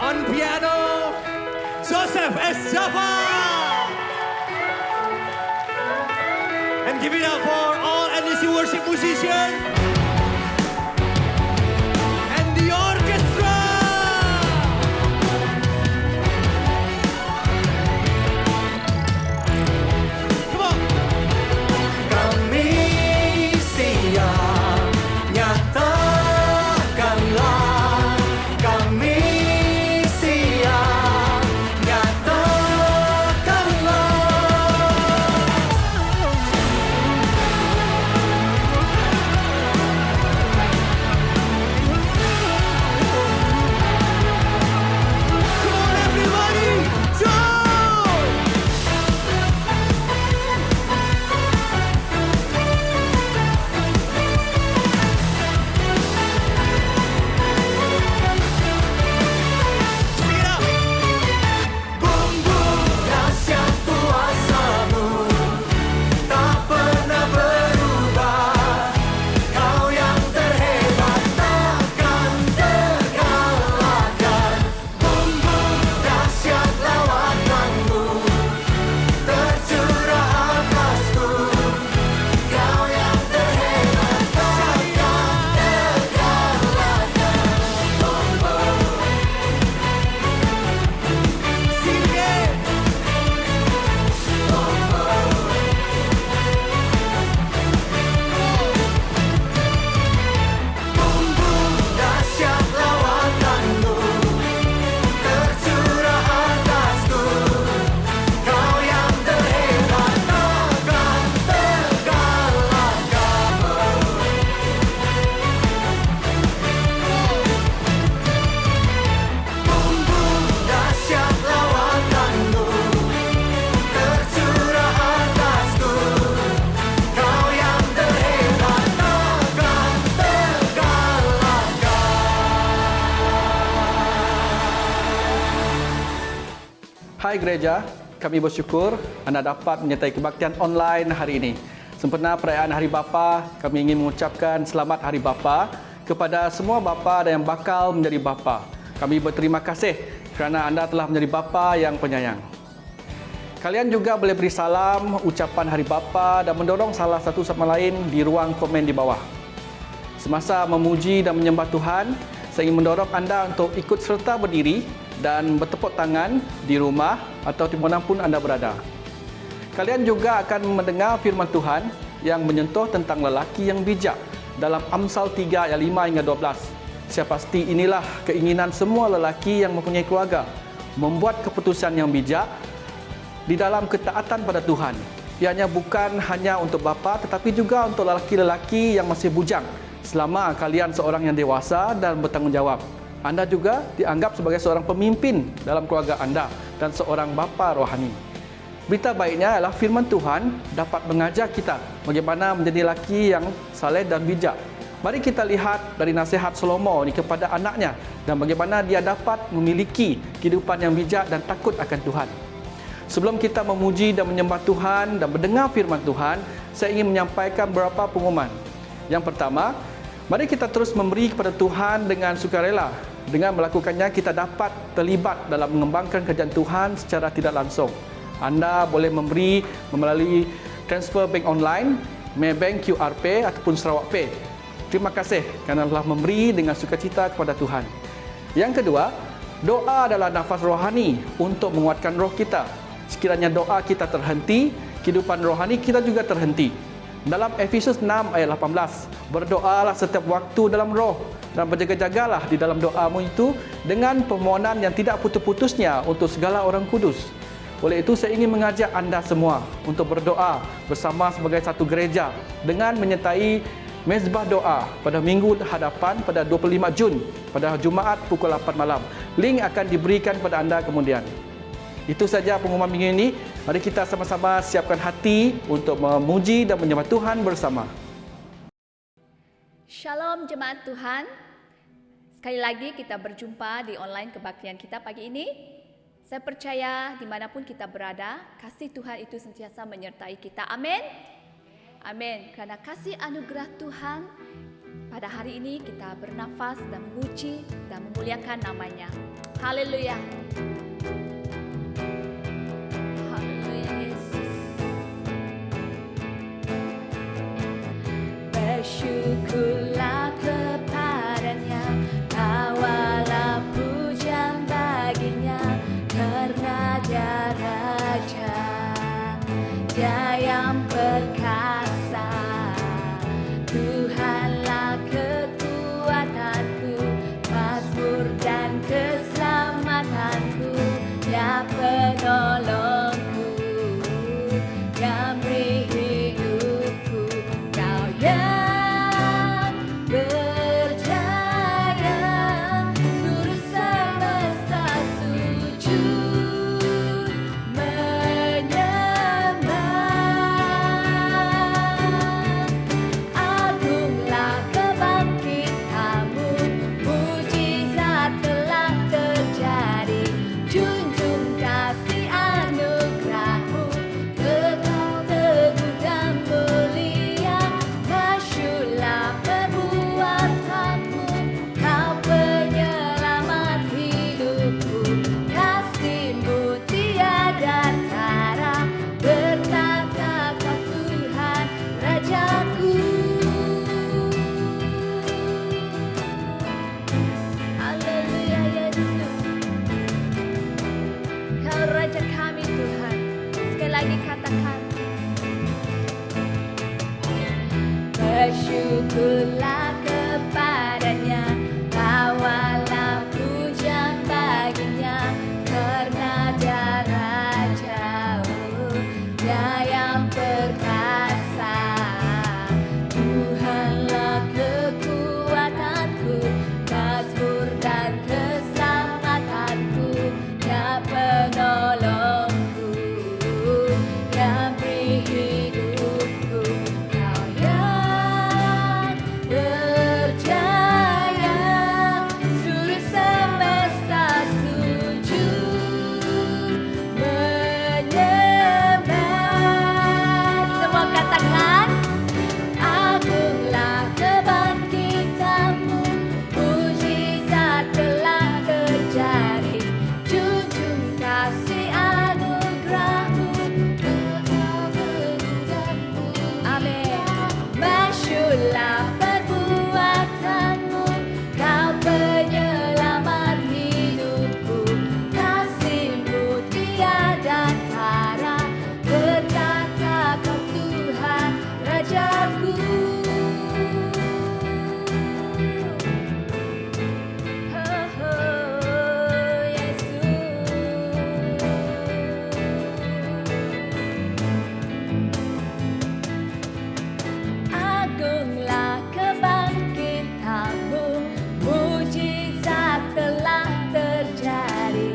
On piano, Joseph S. Jaffa. And give it up for all NDC worship musicians and the orchestra. Come on. Kami siap, nyatakanlah. Kami siap, nyatakanlah. Come on, everybody. Joe! Sing it out. Bumbu dahsyat kuasa-Mu tak pernah berubah. Kau yang terhebat takkan terkalahkan. Bumbu dahsyat lawatan-Mu tercurah atasku. Kau yang terhebat takkan terkalahkan. Sing it again. Bumbu dahsyat lawatan-Mu tercurah atasku. Kau yang terhebat takkan terkalahkan. Bumbu dahsyat lawatan-Mu tercurah atasku. Kau yang terhebat takkan terkalahkan. Hai gereja, kami bersyukur anda dapat menyertai kebaktian online hari ini. Sempena perayaan Hari Bapa, kami ingin mengucapkan selamat Hari Bapa kepada semua bapa dan yang bakal menjadi bapa. Kami berterima kasih kerana anda telah menjadi bapa yang penyayang. Kalian juga boleh beri salam, ucapan Hari Bapa dan mendorong salah satu sama lain di ruang komen di bawah. Semasa memuji dan menyembah Tuhan, saya ingin mendorong anda untuk ikut serta berdiri dan bertepuk tangan di rumah atau di mana pun anda berada. Kalian juga akan mendengar firman Tuhan yang menyentuh tentang lelaki yang bijak dalam Amsal 3 ayat 5 hingga 12. Saya pasti inilah keinginan semua lelaki yang mempunyai keluarga, membuat keputusan yang bijak di dalam ketaatan pada Tuhan. Ianya bukan hanya untuk bapa tetapi juga untuk lelaki-lelaki yang masih bujang selama kalian seorang yang dewasa dan bertanggungjawab. Anda juga dianggap sebagai seorang pemimpin dalam keluarga anda dan seorang bapa rohani. Berita baiknya adalah firman Tuhan dapat mengajar kita bagaimana menjadi lelaki yang saleh dan bijak. Mari kita lihat dari nasihat Salomo ini kepada anaknya dan bagaimana dia dapat memiliki kehidupan yang bijak dan takut akan Tuhan. Sebelum kita memuji dan menyembah Tuhan dan mendengar firman Tuhan, saya ingin menyampaikan beberapa pengumuman. Yang pertama, mari kita terus memberi kepada Tuhan dengan sukarela. Dengan melakukannya, kita dapat terlibat dalam mengembangkan kerajaan Tuhan secara tidak langsung. Anda boleh memberi melalui transfer bank online, Maybank QR Pay ataupun Sarawak Pay. Terima kasih kerana telah memberi dengan sukacita kepada Tuhan. Yang kedua, doa adalah nafas rohani untuk menguatkan roh kita. Sekiranya doa kita terhenti, kehidupan rohani kita juga terhenti. Dalam Efesus 6 ayat 18, berdoalah setiap waktu dalam roh dan berjaga-jagalah di dalam doamu itu dengan permohonan yang tidak putus-putusnya untuk segala orang kudus. Oleh itu saya ingin mengajak anda semua untuk berdoa bersama sebagai satu gereja dengan menyertai mezbah doa pada minggu hadapan pada 25 Jun pada Jumaat pukul 8 malam. Link akan diberikan pada anda kemudian. Itu saja pengumuman minggu ini. Mari kita sama-sama siapkan hati untuk memuji dan menyembah Tuhan bersama. Shalom jemaat Tuhan. Sekali lagi kita berjumpa di online kebaktian kita pagi ini. Saya percaya dimanapun kita berada, kasih Tuhan itu sentiasa menyertai kita. Amin. Amin. Kerana kasih anugerah Tuhan pada hari ini kita bernafas dan memuji dan memuliakan nama-Nya. Haleluya. Haleluya Yesus. Bersyukurlah kepada-Nya, bawalah pujian bagi-Nya, karena Dia Raja, Dia yang perkasa. Tuhanlah kekuatanku, mazmur dan keselamatanku, Dia penolongku, Dia beri hidupku. Kau yang berjaya, seluruh semesta sujud menyembah. Agunglah kebangkitanmu, mujizat telah terjadi. Junjung kasih anugerahmu, kekal teguh dan mulia. Masyurlah perbuatanmu, Kau penyelamat hidupku. Kasih-Mu tiada tara, bertata Kau Tuhan Rajaku. Haleluya Yesus, Kau Raja kami Tuhan. Sekali lagi katakan, bersyukurlah kepada-Nya, bawalah pujian bagi-Nya, karena Dia Raja, Dia yang perkasa. Tuhanlah kekuatanku, mazmur dan keselamatanku, Dia penolongku, Dia beri hidupku. Kau yang berjaya, seluruh semesta sujud menyembah. Semua katakan, agunglah kebangkitanmu, mujizat telah terjadi. Junjung kasih anugerahmu, kekal teguh dan mulia. Amin. Masyurlah perbuatanmu, Kau penyelamat hidupku. Kasih-Mu tiada tara, bertata Kau Tuhan Rajaku. Oh, Yesus. Agunglah kebangkitanmu, mujizat telah terjadi.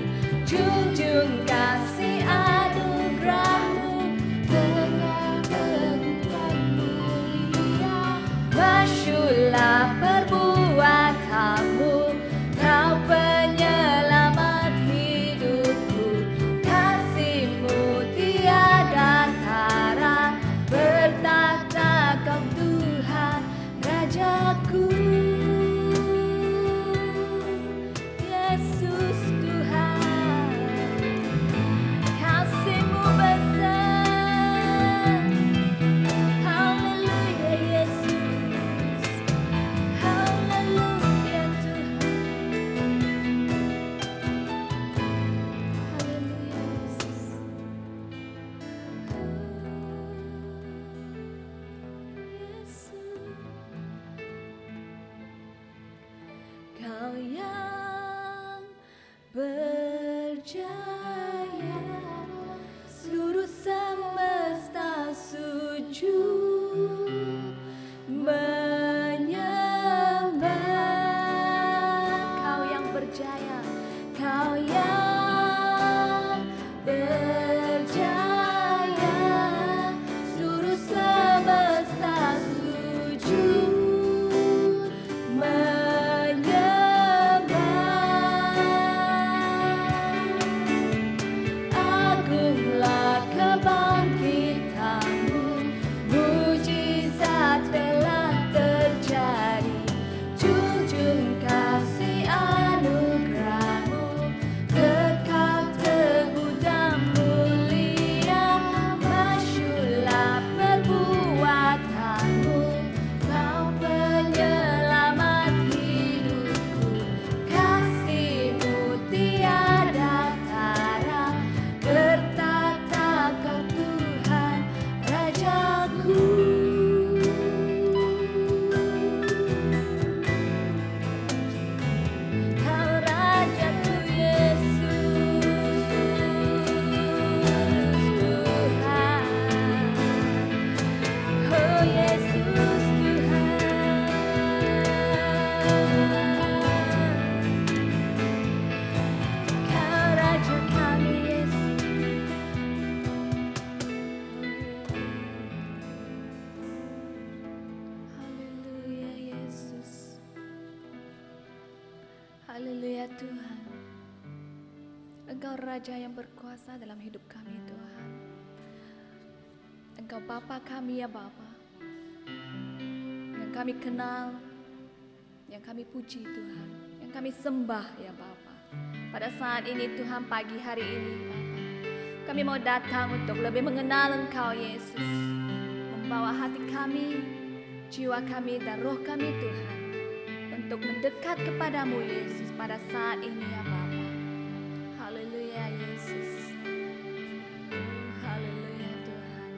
Junjung kasih anugerahmu, kekal teguh dan mulia. Masyurlah perbuatanmu, Kau penyelamat hidupku. Kasih-Mu tiada tara, bertata Kau Tuhan Rajaku. Yesus Tuhan, kasih-Mu besar. Haleluya Yesus, haleluya Tuhan. Haleluya Yesus. Kau yang berjaya, seluruh semesta sujud menyembah. Kau yang berjaya, Kau yang berjaya, seluruh semesta sujud menyembah. Tuhan. Engkau Raja yang berkuasa dalam hidup kami Tuhan. Engkau Bapa kami ya Bapa, yang kami kenal, yang kami puji Tuhan, yang kami sembah ya Bapa. Pada saat ini Tuhan, pagi hari ini Bapa, kami mau datang untuk lebih mengenal Engkau Yesus, membawa hati kami, jiwa kami dan roh kami Tuhan, untuk mendekat kepadamu Yesus pada saat ini ya Bapa. Haleluya Yesus. Haleluya Tuhan.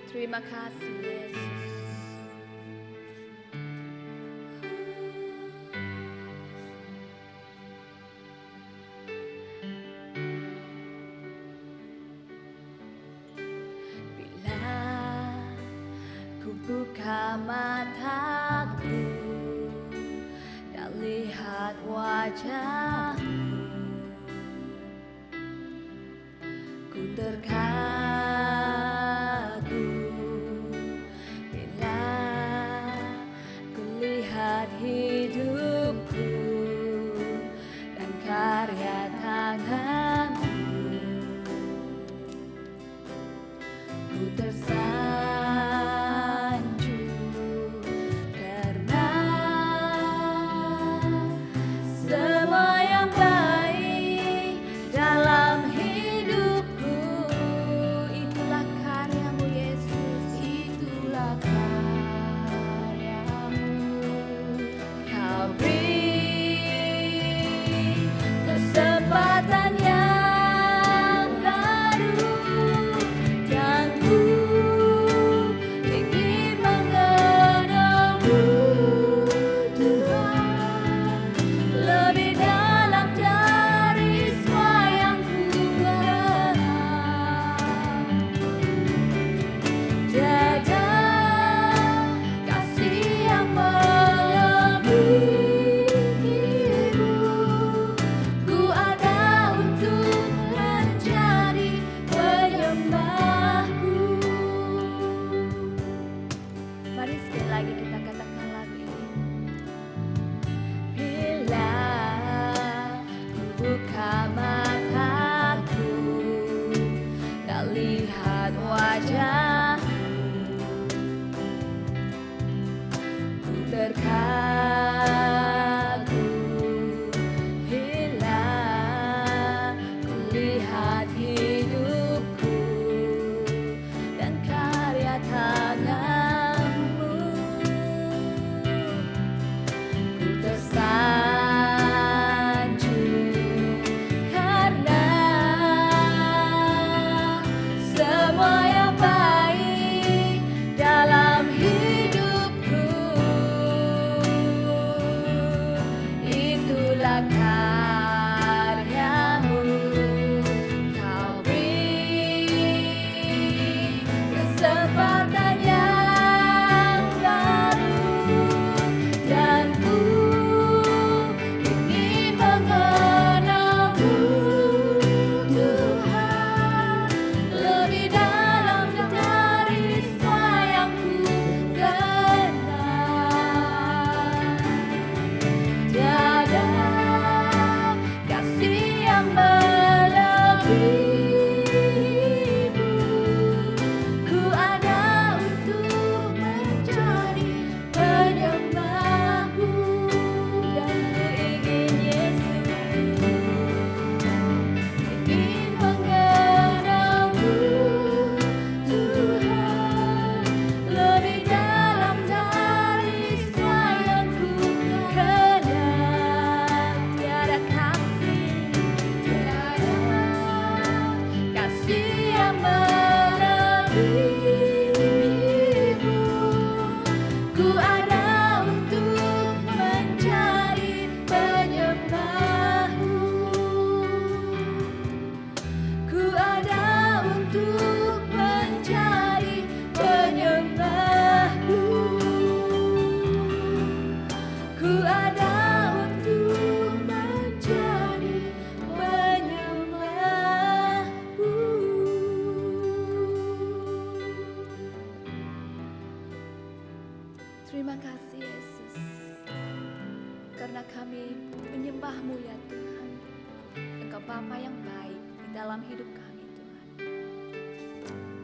Terima kasih Yesus. Bila ku buka mataku dan lihat wajahmu, ku terkagum bila ku lihat hidupku dan karya tanganmu. Ku tersanjung karena semua yang baik dalam hidupku, itulah karyamu Yesus, itulah karyamu. Kau beri kesempatan yang baru, dan ku ingin mengenalmu Tuhan, lebih dalam dari semua yang ku kenal. Tiada kasih yang melebihimu. Ku ada untuk menjadi penyembahmu. Mari sekali lagi kita katakan lagu ini. Bila ku buka mataku dan lihat wajahmu, ku terkagum bila ku lihat hidupku dan karya tanganmu. Ku tersanjung karena semua yang baik dalam hidupku, itulah karyamu. Kau beri kesempatan yang baru, dan ku ingin mengenalmu Tuhan, lebih dalam dari semua yang ku kenal. Tiada kasih yang melebihimu. Ku ada untuk menjadi penyembahmu, dan ku ingin Yesus, ingin mengenalmu Tuhan, lebih dalam dari semua yang ku kenal. Tiada kasih yang melebihimu. Ku ada untuk menjadi penyembahmu. Ku ada untuk menjadi penyembahmu. Ku ada untuk menjadi penyembahmu. Terima kasih karena kami menyembah-Mu ya Tuhan. Engkau Bapa yang baik di dalam hidup kami Tuhan.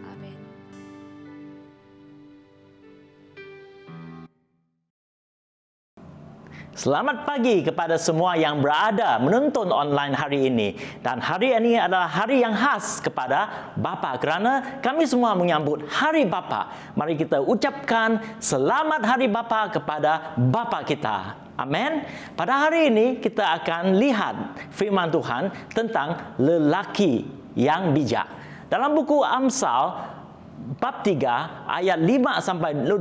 Amin. Selamat pagi kepada semua yang berada menonton online hari ini. Dan hari ini adalah hari yang khas kepada Bapa kerana kami semua menyambut Hari Bapa. Mari kita ucapkan selamat Hari Bapa kepada Bapa kita. Amin. Pada hari ini kita akan lihat firman Tuhan tentang lelaki yang bijak. Dalam buku Amsal bab 3 ayat 5 sampai 12.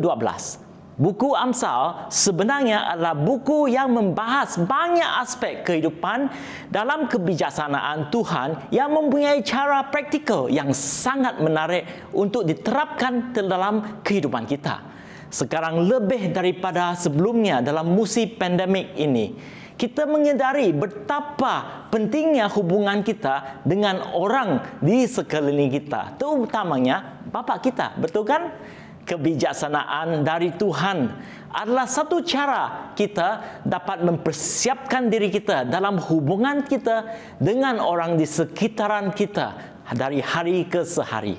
Buku Amsal sebenarnya adalah buku yang membahas banyak aspek kehidupan dalam kebijaksanaan Tuhan yang mempunyai cara praktikal yang sangat menarik untuk diterapkan dalam kehidupan kita. Sekarang lebih daripada sebelumnya dalam musim pandemik ini, kita menyadari betapa pentingnya hubungan kita dengan orang di sekeliling kita, terutamanya bapa kita, betul kan? Kebijaksanaan dari Tuhan adalah satu cara kita dapat mempersiapkan diri kita dalam hubungan kita dengan orang di sekitaran kita dari hari ke hari.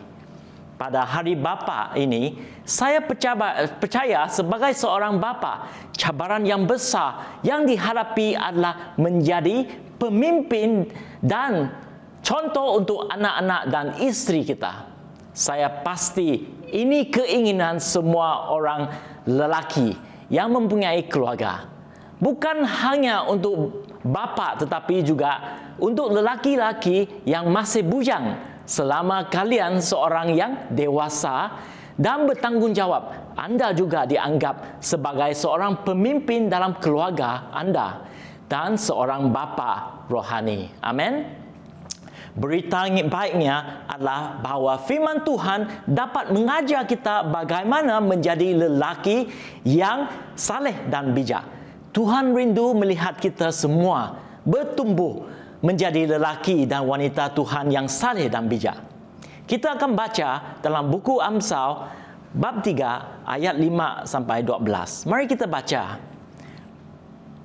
Pada Hari Bapa ini, saya percaya sebagai seorang bapa, cabaran yang besar yang dihadapi adalah menjadi pemimpin dan contoh untuk anak-anak dan isteri kita. Saya pasti ini keinginan semua orang lelaki yang mempunyai keluarga. Bukan hanya untuk bapa tetapi juga untuk lelaki-lelaki yang masih bujang. Selama kalian seorang yang dewasa dan bertanggungjawab, anda juga dianggap sebagai seorang pemimpin dalam keluarga anda dan seorang bapa rohani. Amin. Berita baiknya adalah bahawa firman Tuhan dapat mengajar kita bagaimana menjadi lelaki yang saleh dan bijak. Tuhan rindu melihat kita semua bertumbuh menjadi lelaki dan wanita Tuhan yang saleh dan bijak. Kita akan baca dalam buku Amsal bab 3 ayat 5 sampai 12. Mari kita baca.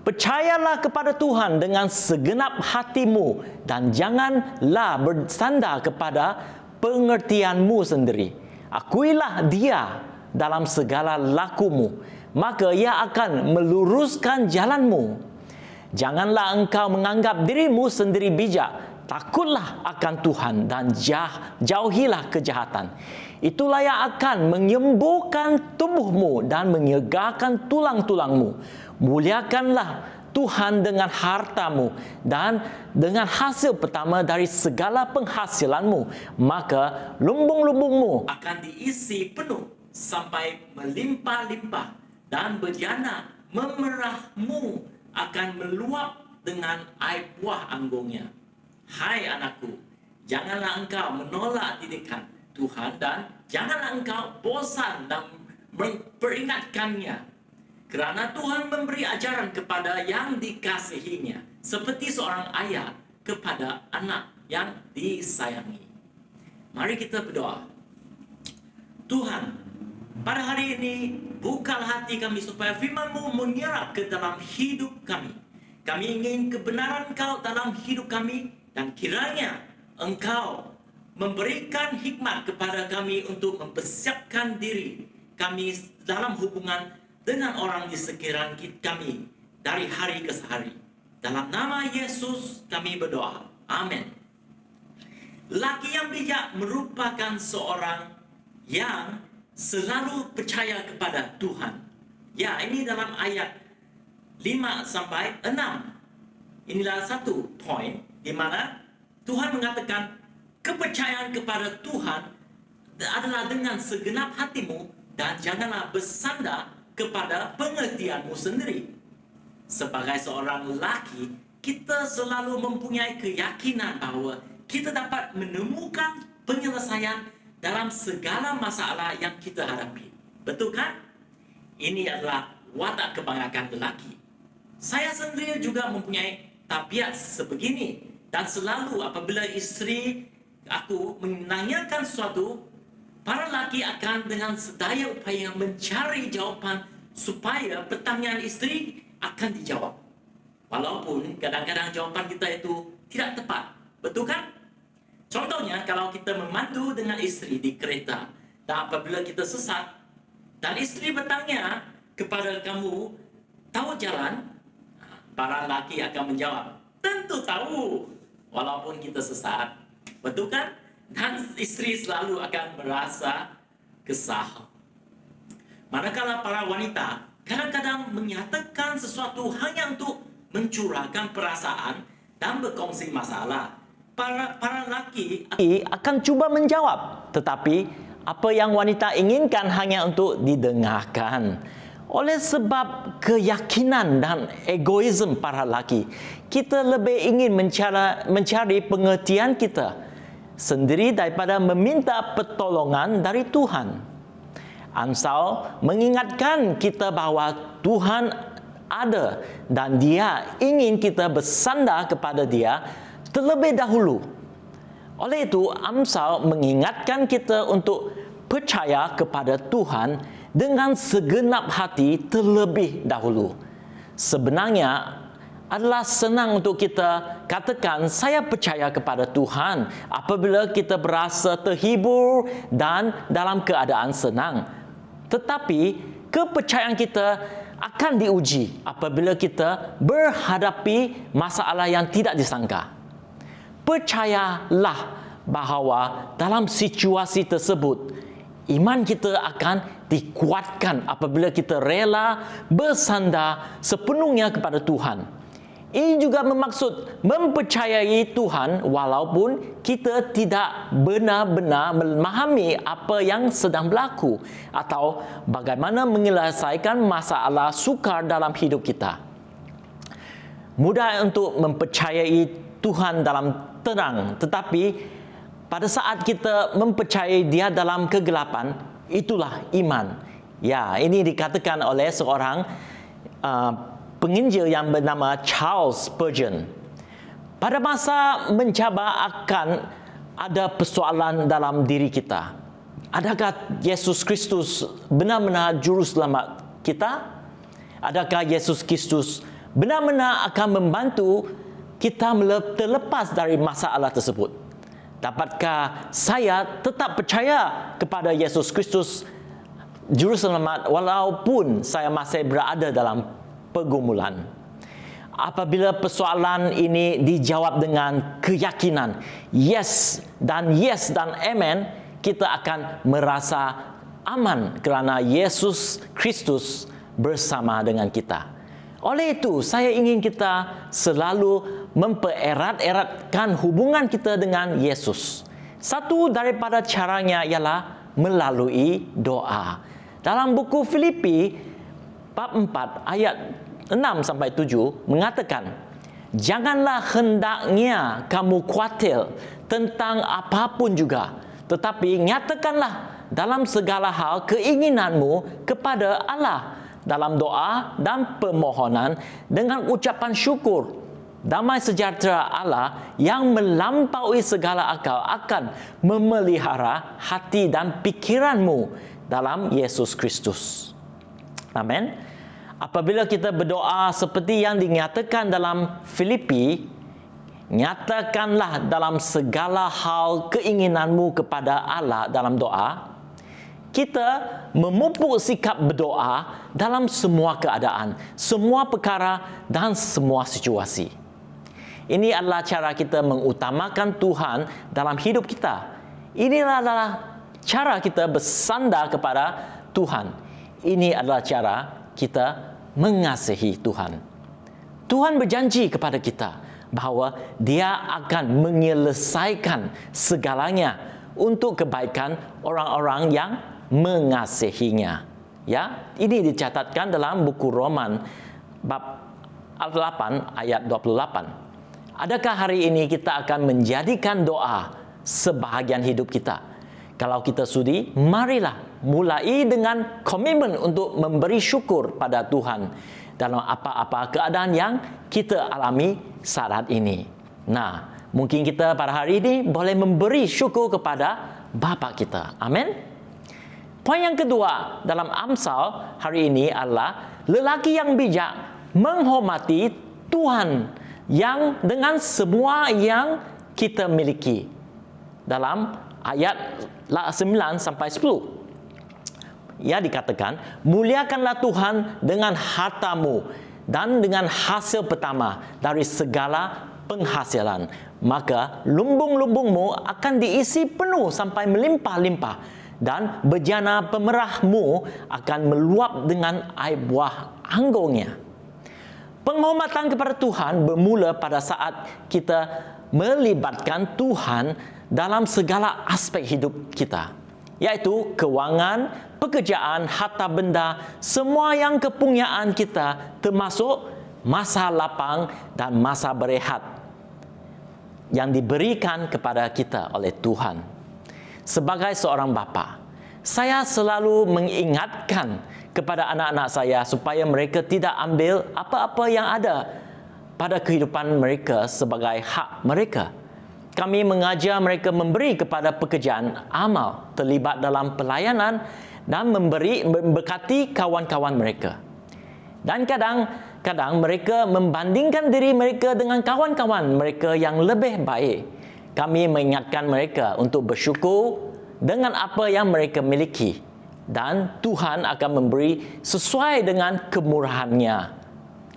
Percayalah kepada Tuhan dengan segenap hatimu dan janganlah bersandar kepada pengertianmu sendiri. Akuilah Dia dalam segala lakumu, maka Ia akan meluruskan jalanmu. Janganlah engkau menganggap dirimu sendiri bijak. Takutlah akan Tuhan dan jauhilah kejahatan. Itulah yang akan menyembuhkan tubuhmu dan menyegarkan tulang-tulangmu. Muliakanlah Tuhan dengan hartamu dan dengan hasil pertama dari segala penghasilanmu. Maka lumbung-lumbungmu akan diisi penuh sampai melimpah-limpah dan bejana memerahmu akan meluap dengan air buah anggurnya. Hai anakku, janganlah engkau menolak didikan Tuhan dan janganlah engkau bosan dan memperingatkannya. Kerana Tuhan memberi ajaran kepada yang dikasihinya, seperti seorang ayah kepada anak yang disayangi. Mari kita berdoa. Tuhan, pada hari ini bukalah hati kami supaya firman-Mu menyerap ke dalam hidup kami. Kami ingin kebenaran Engkau dalam hidup kami dan kiranya Engkau memberikan hikmat kepada kami untuk mempersiapkan diri kami dalam hubungan dengan orang di sekitaran kami dari hari ke hari. Dalam nama Yesus kami berdoa. Amin. Lelaki yang bijak merupakan seorang yang selalu percaya kepada Tuhan. Ya, ini dalam ayat 5 sampai 6. Inilah satu poin di mana Tuhan mengatakan kepercayaan kepada Tuhan adalah dengan segenap hatimu dan janganlah bersandar kepada pengertianmu sendiri. Sebagai seorang lelaki, kita selalu mempunyai keyakinan bahawa kita dapat menemukan penyelesaian dalam segala masalah yang kita hadapi. Betul kan? Ini adalah watak kebanyakan lelaki. Saya sendiri juga mempunyai tabiat sebegini. Dan selalu apabila isteri aku menanyakan sesuatu, para lelaki akan dengan sedaya upaya mencari jawapan supaya pertanyaan isteri akan dijawab. Walaupun kadang-kadang jawapan kita itu tidak tepat. Betul kan? Contohnya kalau kita memandu dengan istri di kereta, dan apabila kita sesat dan istri bertanya kepada kamu, tahu jalan? Para lelaki akan menjawab, tentu tahu, walaupun kita sesat. Betul kan? Dan istri selalu akan merasa kesal. Manakala para wanita kadang-kadang menyatakan sesuatu hanya untuk mencurahkan perasaan dan berkongsi masalah, para lelaki akan cuba menjawab, tetapi apa yang wanita inginkan hanya untuk didengarkan. Oleh sebab keyakinan dan egoisme para lelaki, kita lebih ingin mencari pengertian kita sendiri daripada meminta pertolongan dari Tuhan. Amsal mengingatkan kita bahawa Tuhan ada dan Dia ingin kita bersandar kepada Dia terlebih dahulu. Oleh itu, Amsal mengingatkan kita untuk percaya kepada Tuhan dengan segenap hati terlebih dahulu. Sebenarnya adalah senang untuk kita katakan saya percaya kepada Tuhan apabila kita berasa terhibur dan dalam keadaan senang. Tetapi kepercayaan kita akan diuji apabila kita berhadapi masalah yang tidak disangka. Percayalah bahawa dalam situasi tersebut iman kita akan dikuatkan apabila kita rela bersandar sepenuhnya kepada Tuhan. Ini juga bermaksud mempercayai Tuhan walaupun kita tidak benar-benar memahami apa yang sedang berlaku atau bagaimana menyelesaikan masalah sukar dalam hidup kita. Mudah untuk mempercayai Tuhan dalam terang, tetapi pada saat kita mempercayai Dia dalam kegelapan, itulah iman. Ya, ini dikatakan oleh seorang penginjil yang bernama Charles Spurgeon. Pada masa mencabar akan ada persoalan dalam diri kita. Adakah Yesus Kristus benar-benar juru selamat kita? Adakah Yesus Kristus benar-benar akan membantu kita terlepas dari masalah tersebut? Dapatkah saya tetap percaya kepada Yesus Kristus Juru Selamat walaupun saya masih berada dalam pergumulan? Apabila persoalan ini dijawab dengan keyakinan, yes dan amen, kita akan merasa aman kerana Yesus Kristus bersama dengan kita. Oleh itu, saya ingin kita selalu mempererat-eratkan hubungan kita dengan Yesus. Satu daripada caranya ialah melalui doa. Dalam buku Filipi bab 4 ayat 6-7 mengatakan, janganlah hendaknya kamu khawatir tentang apapun juga, tetapi nyatakanlah dalam segala hal keinginanmu kepada Allah dalam doa dan permohonan dengan ucapan syukur. Damai sejahtera Allah yang melampaui segala akal akan memelihara hati dan pikiranmu dalam Yesus Kristus. Amin. Apabila kita berdoa seperti yang dinyatakan dalam Filipi, nyatakanlah dalam segala hal keinginanmu kepada Allah dalam doa. Kita memupuk sikap berdoa dalam semua keadaan, semua perkara dan semua situasi. Ini adalah cara kita mengutamakan Tuhan dalam hidup kita. Inilah adalah cara kita bersandar kepada Tuhan. Ini adalah cara kita mengasihi Tuhan. Tuhan berjanji kepada kita bahawa Dia akan menyelesaikan segalanya untuk kebaikan orang-orang yang mengasihinya. Ya, ini dicatatkan dalam buku Roman bab 8 ayat 28. Adakah hari ini kita akan menjadikan doa sebahagian hidup kita? Kalau kita sudi, marilah mulai dengan komitmen untuk memberi syukur pada Tuhan dalam apa-apa keadaan yang kita alami saat ini. Nah, mungkin kita pada hari ini boleh memberi syukur kepada Bapa kita. Amin. Poin yang kedua dalam Amsal hari ini adalah lelaki yang bijak menghormati Tuhan yang dengan semua yang kita miliki. Dalam ayat 9 sampai 10. Ia dikatakan, muliakanlah Tuhan dengan hartamu dan dengan hasil pertama dari segala penghasilan. Maka lumbung-lumbungmu akan diisi penuh sampai melimpah-limpah, dan bejana pemerahmu akan meluap dengan air buah anggurnya. Penghormatan kepada Tuhan bermula pada saat kita melibatkan Tuhan dalam segala aspek hidup kita, iaitu kewangan, pekerjaan, harta benda, semua yang kepunyaan kita, termasuk masa lapang dan masa berehat yang diberikan kepada kita oleh Tuhan. Sebagai seorang bapa, saya selalu mengingatkan kepada anak-anak saya supaya mereka tidak ambil apa-apa yang ada pada kehidupan mereka sebagai hak mereka. Kami mengajar mereka memberi kepada pekerjaan amal, terlibat dalam pelayanan dan memberkati kawan-kawan mereka. Dan kadang-kadang mereka membandingkan diri mereka dengan kawan-kawan mereka yang lebih baik. Kami mengingatkan mereka untuk bersyukur dengan apa yang mereka miliki, dan Tuhan akan memberi sesuai dengan kemurahannya.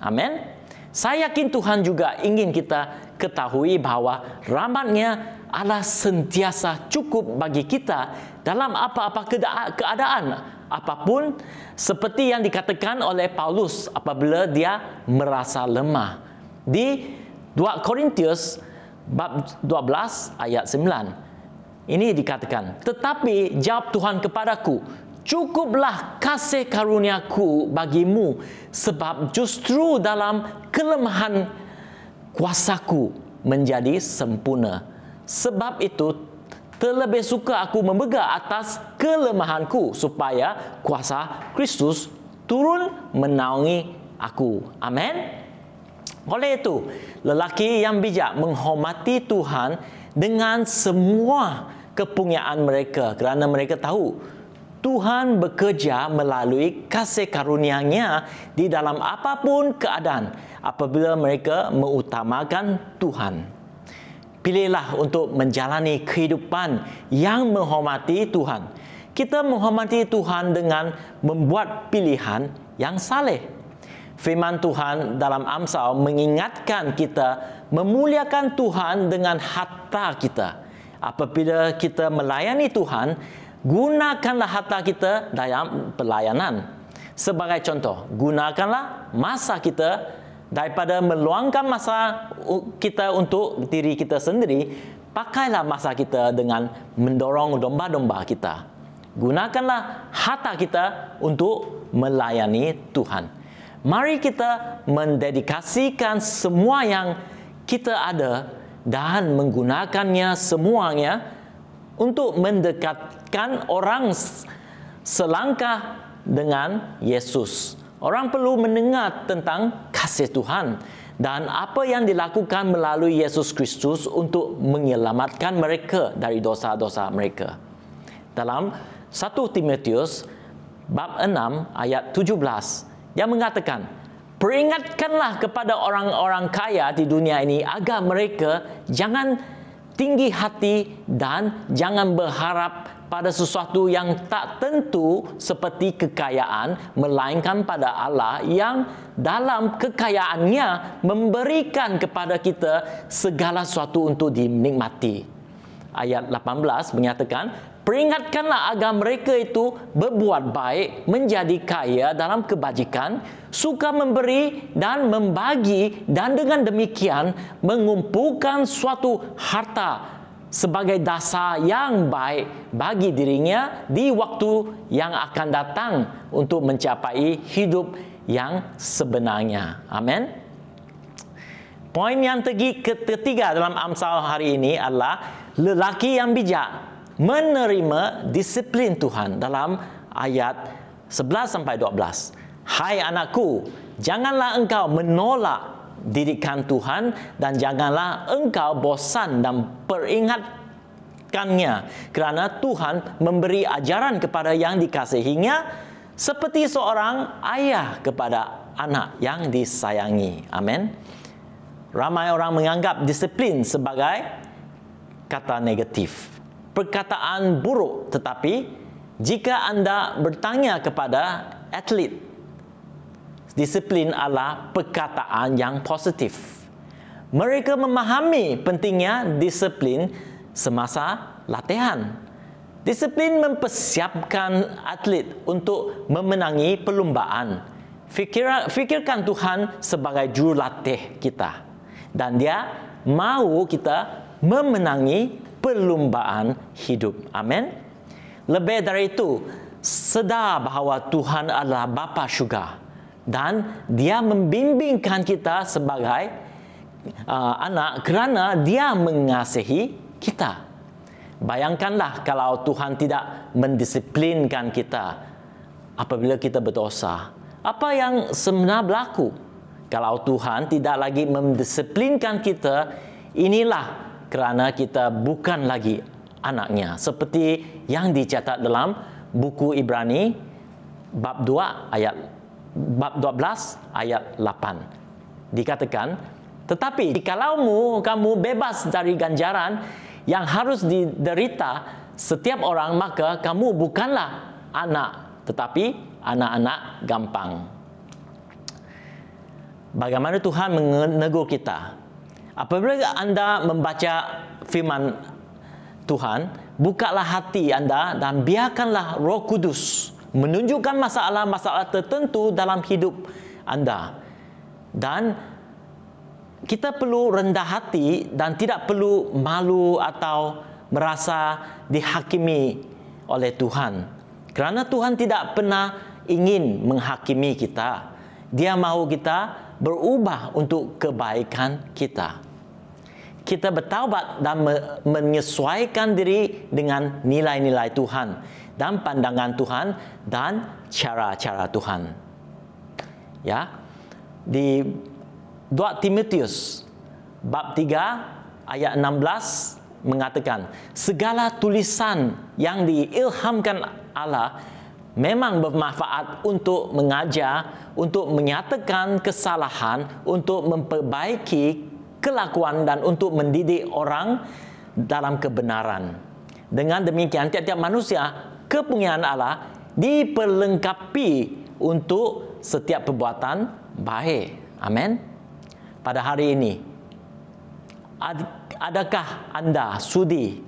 Amin. Saya yakin Tuhan juga ingin kita ketahui bahawa rahmat-Nya adalah sentiasa cukup bagi kita dalam apa-apa keadaan apapun, seperti yang dikatakan oleh Paulus apabila dia merasa lemah. Di 2 Korintius bab 12 ayat 9. Ini dikatakan, tetapi jawab Tuhan kepadaku, cukuplah kasih karuniaku bagimu, sebab justru dalam kelemahan kuasaku menjadi sempurna. Sebab itu terlebih suka aku memegang atas kelemahanku, supaya kuasa Kristus turun menaungi aku. Amin. Oleh itu, lelaki yang bijak menghormati Tuhan dengan semua kepunyaan mereka, kerana mereka tahu Tuhan bekerja melalui kasih karunia-Nya di dalam apapun keadaan apabila mereka mengutamakan Tuhan. Pilihlah untuk menjalani kehidupan yang menghormati Tuhan. Kita menghormati Tuhan dengan membuat pilihan yang saleh. Firman Tuhan dalam Amsal mengingatkan kita memuliakan Tuhan dengan harta kita. Apabila kita melayani Tuhan, gunakanlah harta kita dalam pelayanan. Sebagai contoh, gunakanlah masa kita daripada meluangkan masa kita untuk diri kita sendiri. Pakailah masa kita dengan mendorong domba-domba kita. Gunakanlah harta kita untuk melayani Tuhan. Mari kita mendedikasikan semua yang kita ada dan menggunakannya semuanya untuk mendekatkan orang selangkah dengan Yesus. Orang perlu mendengar tentang kasih Tuhan dan apa yang dilakukan melalui Yesus Kristus untuk menyelamatkan mereka dari dosa-dosa mereka. Dalam 1 Timotius bab 6 ayat 17 yang mengatakan, peringatkanlah kepada orang-orang kaya di dunia ini agar mereka jangan tinggi hati dan jangan berharap pada sesuatu yang tak tentu seperti kekayaan, melainkan pada Allah yang dalam kekayaannya memberikan kepada kita segala sesuatu untuk dinikmati. Ayat 18 menyatakan, peringatkanlah agar mereka itu berbuat baik, menjadi kaya dalam kebajikan, suka memberi dan membagi, dan dengan demikian mengumpulkan suatu harta sebagai dasar yang baik bagi dirinya di waktu yang akan datang untuk mencapai hidup yang sebenarnya. Amin. Poin yang ketiga dalam Amsal hari ini adalah lelaki yang bijak menerima disiplin Tuhan dalam ayat 11 sampai 12. Hai anakku, janganlah engkau menolak didikan Tuhan dan janganlah engkau bosan dan peringatkannya, kerana Tuhan memberi ajaran kepada yang dikasihinya seperti seorang ayah kepada anak yang disayangi. Amin. Ramai orang menganggap disiplin sebagai kata negatif, perkataan buruk. Tetapi jika anda bertanya kepada atlet, disiplin adalah perkataan yang positif. Mereka memahami pentingnya disiplin semasa latihan. Disiplin mempersiapkan atlet untuk memenangi perlumbaan. Fikirkan Tuhan sebagai jurulatih kita, dan Dia mahu kita memenangi perlumbaan hidup. Amin. Lebih dari itu, sedar bahawa Tuhan adalah Bapa Syurga dan Dia membimbingkan kita sebagai anak kerana Dia mengasihi kita. Bayangkanlah kalau Tuhan tidak mendisiplinkan kita apabila kita berdosa. Apa yang sebenarnya berlaku? Kalau Tuhan tidak lagi mendisiplinkan kita, inilah kerana kita bukan lagi anaknya. Seperti yang dicatat dalam buku Ibrani bab 12 ayat 8. Dikatakan, tetapi jikalau kamu bebas dari ganjaran yang harus diderita setiap orang, maka kamu bukanlah anak, tetapi anak-anak gampang. Bagaimana Tuhan menegur kita? Apabila anda membaca firman Tuhan, bukalah hati anda dan biarkanlah Roh Kudus menunjukkan masalah-masalah tertentu dalam hidup anda. Dan kita perlu rendah hati dan tidak perlu malu atau merasa dihakimi oleh Tuhan. Kerana Tuhan tidak pernah ingin menghakimi kita. Dia mahu kita berubah untuk kebaikan kita. Kita bertaubat dan menyesuaikan diri dengan nilai-nilai Tuhan dan pandangan Tuhan dan cara-cara Tuhan. Ya. Di 2 Timotius bab 3 ayat 16 mengatakan, segala tulisan yang diilhamkan Allah memang bermanfaat untuk mengajar, untuk menyatakan kesalahan, untuk memperbaiki kelakuan dan untuk mendidik orang dalam kebenaran. Dengan demikian, tiap-tiap manusia kepunyaan Allah diperlengkapi untuk setiap perbuatan baik. Amin. Pada hari ini, adakah anda sudi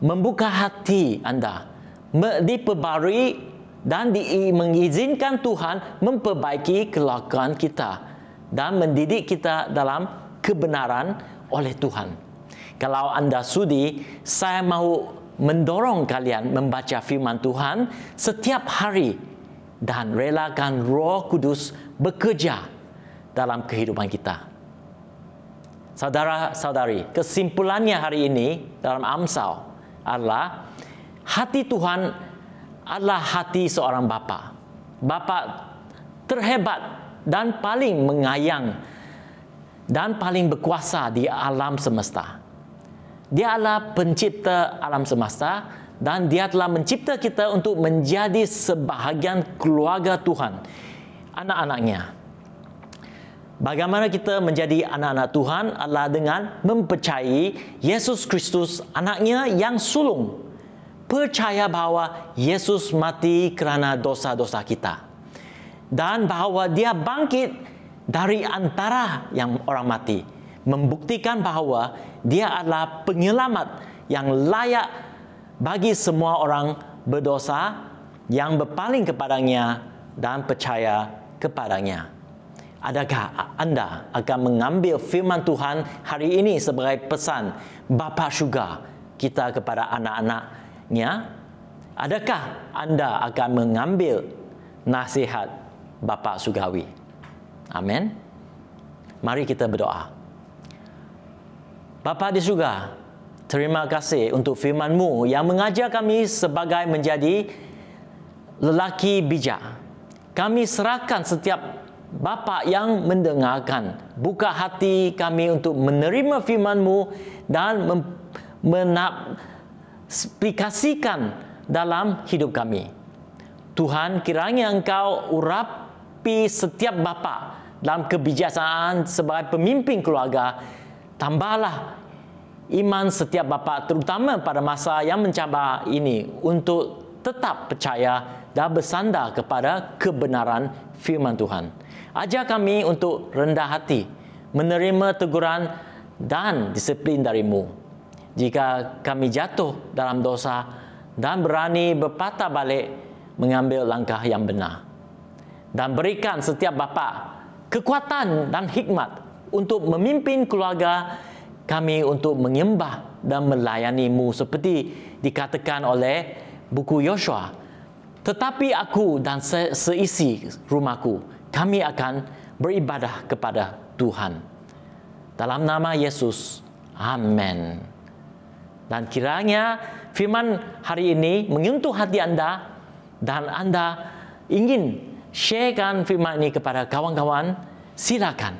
membuka hati anda, diperbarui dan mengizinkan Tuhan memperbaiki kelakuan kita dan mendidik kita dalam kebenaran oleh Tuhan? Kalau anda sudi, saya mahu mendorong kalian membaca firman Tuhan setiap hari dan relakan Roh Kudus bekerja dalam kehidupan kita. Saudara-saudari, kesimpulannya hari ini dalam Amsal adalah hati Tuhan adalah hati seorang bapa. Bapa terhebat dan paling mengayang dan paling berkuasa di alam semesta. Dia adalah pencipta alam semesta dan Dia telah mencipta kita untuk menjadi sebahagian keluarga Tuhan, anak-anaknya. Bagaimana kita menjadi anak-anak Tuhan adalah dengan mempercayai Yesus Kristus, anaknya yang sulung. Percaya bahawa Yesus mati kerana dosa-dosa kita. Dan bahawa Dia bangkit dari antara yang orang mati. Membuktikan bahawa Dia adalah penyelamat yang layak bagi semua orang berdosa yang berpaling kepadanya dan percaya kepadanya. Adakah anda akan mengambil firman Tuhan hari ini sebagai pesan Bapa Syurga kita kepada anak-anaknya? Adakah anda akan mengambil nasihat Bapa Surgawi? Amin. Mari kita berdoa. Bapa di surga, terima kasih untuk firman-Mu yang mengajar kami sebagai menjadi lelaki bijak. Kami serahkan setiap Bapa yang mendengarkan, buka hati kami untuk menerima firman-Mu dan aplikasikan dalam hidup kami. Tuhan, kiranya Engkau urapi setiap bapa dalam kebijaksanaan sebagai pemimpin keluarga. Tambahlah iman setiap bapa, terutama pada masa yang mencabar ini, untuk tetap percaya dan bersandar kepada kebenaran firman Tuhan. Ajar kami untuk rendah hati, menerima teguran dan disiplin darimu. Jika kami jatuh dalam dosa, dan berani berpatah balik mengambil langkah yang benar. Dan berikan setiap bapa kekuatan dan hikmat untuk memimpin keluarga kami untuk menyembah dan melayani-Mu seperti dikatakan oleh buku Yosua. Tetapi aku dan seisi rumahku, kami akan beribadah kepada Tuhan. Dalam nama Yesus, amin. Dan kiranya firman hari ini menyentuh hati anda, dan anda ingin sharekan firman ini kepada kawan-kawan, silakan.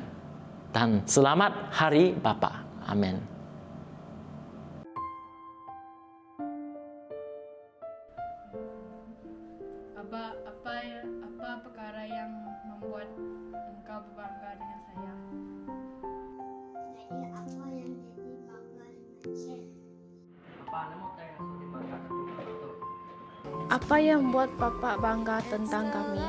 Dan selamat Hari Bapa. Amin. Apa perkara yang membuat engkau berbangga dengan saya? Jadi apa yang jadi bangga dengan saya? Apa yang membuat Bapak bangga tentang kami?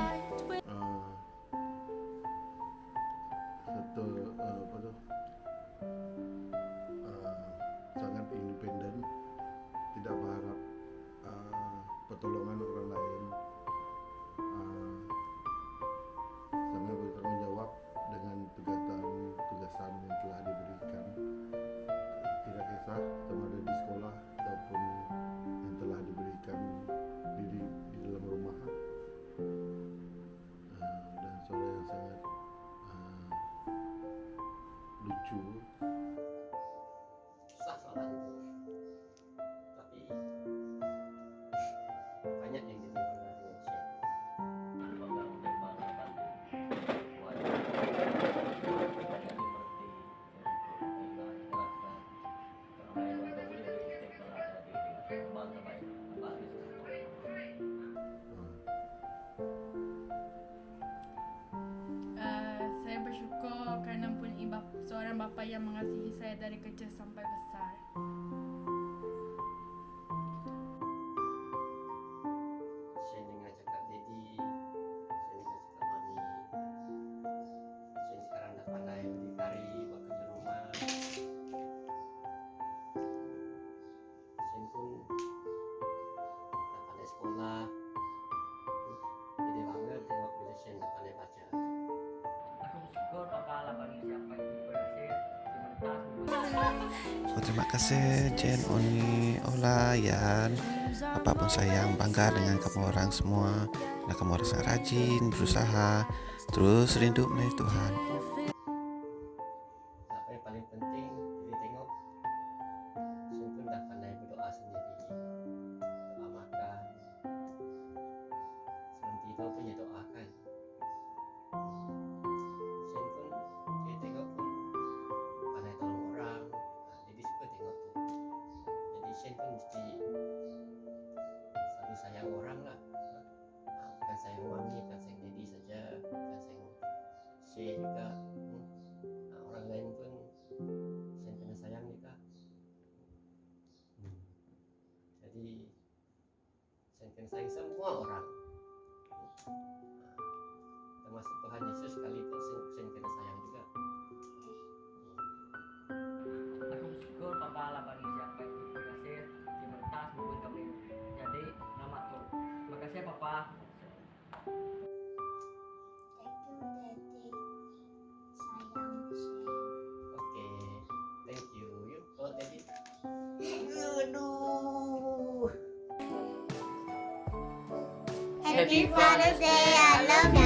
Sangat independen, tidak berharap pertolongan orang lain, sangat bertanggung jawab dengan tugasan yang telah diberikan, tidak kisah sama ada di sekolah ataupun yang telah diberikan di dalam rumah, dan saudara yang sangat lucu. Susah soalnya, tapi banyak yang jadi bangga dengan saya. Saya bersyukur kerana mempunyai seorang bapa yang mengasihi saya dari kecil sampai besar. Saya dengar cakap Daddy, saya dengar cakap Mami. Saya sekarang dah pandai berdikari, buat kerja rumah. Saya pun dah pandai sekolah. Jadi bangga tengok bila saya dah pandai baca. Terima kasih Jen, Oni, Ola, Yan. Apapun sayang, bangga dengan kamu orang semua. Dan kamu orang sangat rajin, berusaha, terus rindu melalui Tuhan. Apa yang paling penting, jadi tengok saya pun dah pandai berdoa sendiri, doa makan, sebelum tidur pun ya doakan. Saya pun dia tengok pun pandai tolong orang, jadi suka tengok tu. Jadi saya pun mesti selalu sayang orang lah, bukan sayang mami, bukan sayang daddy saja, bukan sayang saya juga. Orang lain pun saya kena sayang juga. Jadi saya kena sayang semua orang, termasuk Tuhan Yesus sekalipun saya kena sayang juga. Aku bersyukur Papa lah bagi siapa yang dikasih di mentas maupun kami jadi nama tu. Terima kasih Papa. Thank you, Daddy. Sayang saya. Oke, thank you. Yuk, kalau Daddy. Happy Father's Day, I love you.